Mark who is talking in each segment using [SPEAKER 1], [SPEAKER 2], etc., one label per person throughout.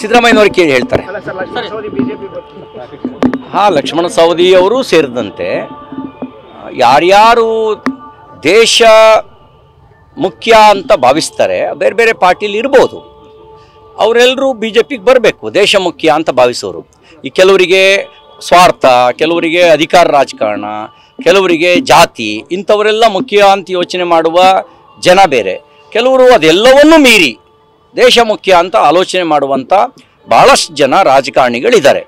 [SPEAKER 1] ಸಿದ್ದರಾಮಯ್ಯನವರು ಕೇಳಿ ಹೇಳ್ತಾರೆ. ಹಾಂ, ಲಕ್ಷ್ಮಣ ಸವದಿ ಅವರು ಸೇರಿದಂತೆ ಯಾರ್ಯಾರು ದೇಶ ಮುಖ್ಯ ಅಂತ ಭಾವಿಸ್ತಾರೆ, ಬೇರೆ ಬೇರೆ ಪಾರ್ಟಿಲಿ ಇರ್ಬೋದು, ಅವರೆಲ್ಲರೂ ಬಿ ಜೆ ಪಿಗೆ ಬರಬೇಕು. ದೇಶ ಮುಖ್ಯ ಅಂತ ಭಾವಿಸೋರು. ಈ ಕೆಲವರಿಗೆ ಸ್ವಾರ್ಥ, ಕೆಲವರಿಗೆ ಅಧಿಕಾರ ರಾಜಕಾರಣ, ಕೆಲವರಿಗೆ ಜಾತಿ, ಇಂಥವರೆಲ್ಲ ಮುಖ್ಯ ಅಂತ ಯೋಚನೆ ಮಾಡುವ ಜನ ಬೇರೆ. ಕೆಲವರು ಅದೆಲ್ಲವನ್ನೂ ಮೀರಿ ದೇಶ ಮುಖ್ಯ ಅಂತ ಆಲೋಚನೆ ಮಾಡುವಂಥ ಭಾಳಷ್ಟು ಜನ ರಾಜಕಾರಣಿಗಳಿದ್ದಾರೆ.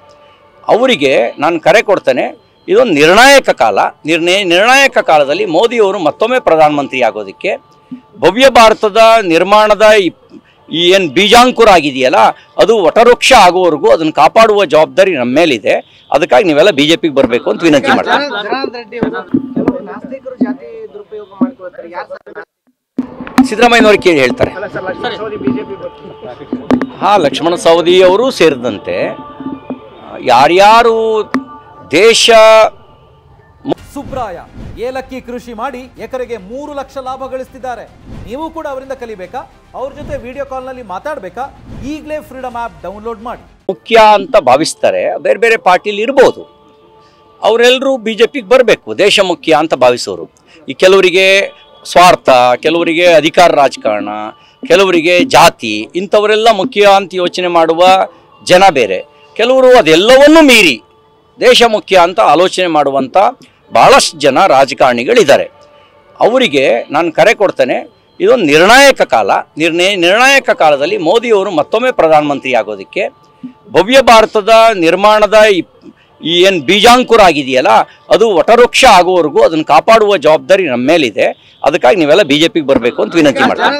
[SPEAKER 1] ಅವರಿಗೆ ನಾನು ಕರೆ ಕೊಡ್ತೇನೆ. ಇದೊಂದು ನಿರ್ಣಾಯಕ ಕಾಲ. ನಿರ್ಣಾಯಕ ಕಾಲದಲ್ಲಿ ಮೋದಿಯವರು ಮತ್ತೊಮ್ಮೆ ಪ್ರಧಾನಮಂತ್ರಿ ಆಗೋದಕ್ಕೆ, ಭವ್ಯ ಭಾರತದ ನಿರ್ಮಾಣದ ಈ ಏನು ಬೀಜಾಂಕುರ ಆಗಿದೆಯಲ್ಲ, ಅದು ವಟವೃಕ್ಷ ಆಗುವವರೆಗೂ ಅದನ್ನು ಕಾಪಾಡುವ ಜವಾಬ್ದಾರಿ ನಮ್ಮ ಮೇಲಿದೆ. ಅದಕ್ಕಾಗಿ ನೀವೆಲ್ಲ ಬಿಜೆಪಿಗೆ ಬರಬೇಕು ಅಂತ ವಿನಂತಿ ಮಾಡ್ತಾರೆ. ಸಿದ್ದರಾಮಯ್ಯನವರು ಕೇಳಿ ಹೇಳ್ತಾರೆ. ಹಾಂ, ಲಕ್ಷ್ಮಣ ಸವದಿ ಅವರು ಸೇರಿದಂತೆ ಯಾರ್ಯಾರು ದೇಶ
[SPEAKER 2] ಸುಬ್ರಾಯ ಏಲಕ್ಕಿ ಕೃಷಿ ಮಾಡಿ ಎಕರೆಗೆ 3 ಲಕ್ಷ ಲಾಭ ಗಳಿಸ್ತಿದ್ದಾರೆ. ನೀವು ಕೂಡ ಅವರಿಂದ ಕಲಿಬೇಕಾ? ಅವ್ರ ಜೊತೆ ವಿಡಿಯೋ ಕಾಲ್ನಲ್ಲಿ ಮಾತಾಡಬೇಕಾ? ಈಗಲೇ ಫ್ರೀಡಮ್ ಆ್ಯಪ್ ಡೌನ್ಲೋಡ್ ಮಾಡಿ.
[SPEAKER 1] ಮುಖ್ಯ ಅಂತ ಭಾವಿಸ್ತಾರೆ, ಬೇರೆ ಬೇರೆ ಪಾರ್ಟಿಲಿ ಇರ್ಬೋದು, ಅವರೆಲ್ಲರೂ ಬಿ ಜೆ ಪಿಗೆ ಬರಬೇಕು. ದೇಶ ಮುಖ್ಯ ಅಂತ ಭಾವಿಸೋರು. ಈ ಕೆಲವರಿಗೆ ಸ್ವಾರ್ಥ, ಕೆಲವರಿಗೆ ಅಧಿಕಾರ ರಾಜಕಾರಣ, ಕೆಲವರಿಗೆ ಜಾತಿ, ಇಂಥವರೆಲ್ಲ ಮುಖ್ಯ ಅಂತ ಯೋಚನೆ ಮಾಡುವ ಜನ ಬೇರೆ. ಕೆಲವರು ಅದೆಲ್ಲವನ್ನೂ ಮೀರಿ ದೇಶ ಮುಖ್ಯ ಅಂತ ಆಲೋಚನೆ ಮಾಡುವಂಥ ಭಾಳಷ್ಟು ಜನ ರಾಜಕಾರಣಿಗಳಿದ್ದಾರೆ. ಅವರಿಗೆ ನಾನು ಕರೆ ಕೊಡ್ತೇನೆ. ಇದೊಂದು ನಿರ್ಣಾಯಕ ಕಾಲ. ನಿರ್ಣಾಯಕ ಕಾಲದಲ್ಲಿ ಮೋದಿಯವರು ಮತ್ತೊಮ್ಮೆ ಪ್ರಧಾನಮಂತ್ರಿ ಆಗೋದಕ್ಕೆ, ಭವ್ಯ ಭಾರತದ ನಿರ್ಮಾಣದ ಈ ಏನು ಬೀಜಾಂಕುರ ಆಗಿದೆಯಲ್ಲ, ಅದು ವಟವೃಕ್ಷ ಆಗುವವರೆಗೂ ಅದನ್ನು ಕಾಪಾಡುವ ಜವಾಬ್ದಾರಿ ನಮ್ಮ ಮೇಲಿದೆ. ಅದಕ್ಕಾಗಿ ನೀವೆಲ್ಲ ಬಿಜೆಪಿಗೆ ಬರಬೇಕು ಅಂತ ವಿನಂತಿ ಮಾಡ್ತಾರೆ.